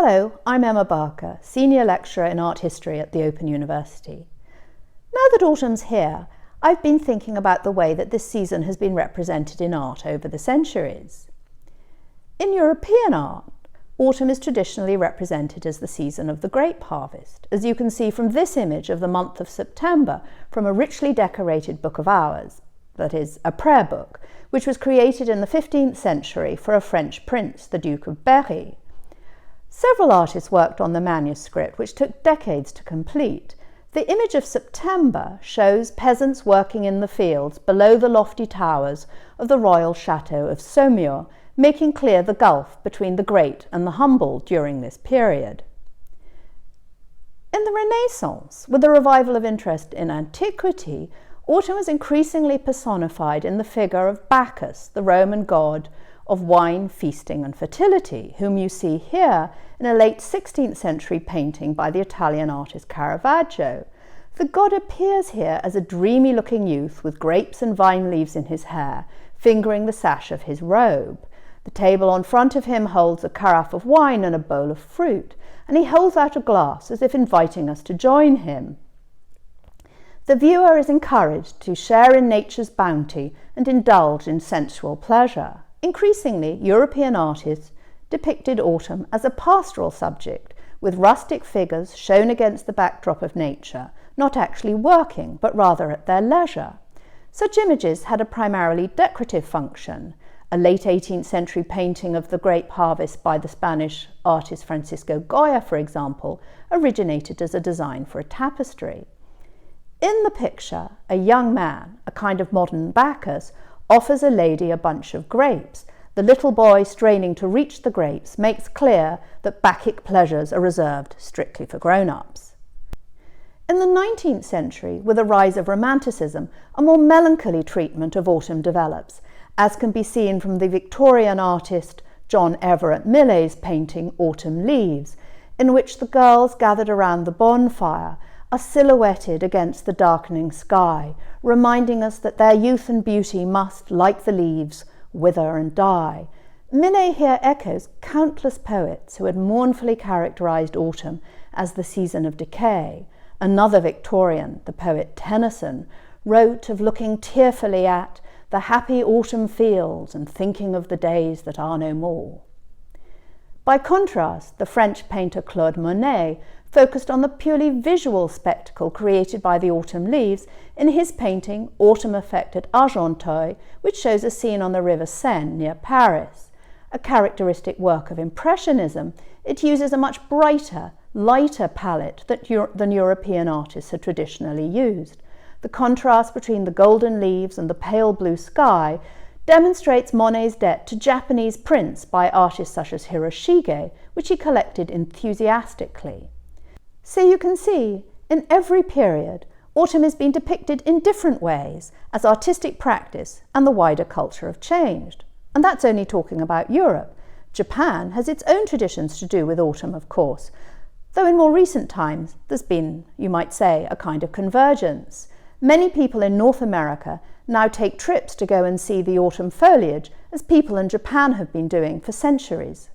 Hello, I'm Emma Barker, Senior Lecturer in Art History at the Open University. Now that autumn's here, I've been thinking about the way that this season has been represented in art over the centuries. In European art, autumn is traditionally represented as the season of the grape harvest, as you can see from this image of the month of September from a richly decorated Book of Hours, that is, a prayer book, which was created in the 15th century for a French prince, the Duke of Berry. Several artists worked on the manuscript, which took decades to complete. The image of September shows peasants working in the fields below the lofty towers of the royal chateau of Saumur, making clear the gulf between the great and the humble during this period. In the Renaissance, with the revival of interest in antiquity, autumn was increasingly personified in the figure of Bacchus, the Roman god of wine, feasting and fertility, whom you see here in a late 16th century painting by the Italian artist Caravaggio. The god appears here as a dreamy-looking youth with grapes and vine leaves in his hair, fingering the sash of his robe. The table in front of him holds a carafe of wine and a bowl of fruit, and he holds out a glass as if inviting us to join him. The viewer is encouraged to share in nature's bounty and indulge in sensual pleasure. Increasingly, European artists depicted autumn as a pastoral subject, with rustic figures shown against the backdrop of nature, not actually working, but rather at their leisure. Such images had a primarily decorative function. A late 18th century painting of the grape harvest by the Spanish artist Francisco Goya, for example, originated as a design for a tapestry. In the picture, a young man, a kind of modern Bacchus, offers a lady a bunch of grapes. The little boy straining to reach the grapes makes clear that Bacchic pleasures are reserved strictly for grown-ups. In the 19th century, with the rise of Romanticism, a more melancholy treatment of autumn develops, as can be seen from the Victorian artist John Everett Millais' painting Autumn Leaves, in which the girls gathered around the bonfire are silhouetted against the darkening sky, reminding us that their youth and beauty must, like the leaves, wither and die. Millais here echoes countless poets who had mournfully characterised autumn as the season of decay. Another Victorian, the poet Tennyson, wrote of looking tearfully at the happy autumn fields and thinking of the days that are no more. By contrast, the French painter Claude Monet focused on the purely visual spectacle created by the autumn leaves in his painting Autumn Effect at Argenteuil, which shows a scene on the river Seine near Paris. A characteristic work of Impressionism, it uses a much brighter, lighter palette than European artists had traditionally used. The contrast between the golden leaves and the pale blue sky demonstrates Monet's debt to Japanese prints by artists such as Hiroshige, which he collected enthusiastically. So you can see, in every period, autumn has been depicted in different ways as artistic practice and the wider culture have changed. And that's only talking about Europe. Japan has its own traditions to do with autumn, of course, though in more recent times there's been, you might say, a kind of convergence. Many people in North America now take trips to go and see the autumn foliage, as people in Japan have been doing for centuries.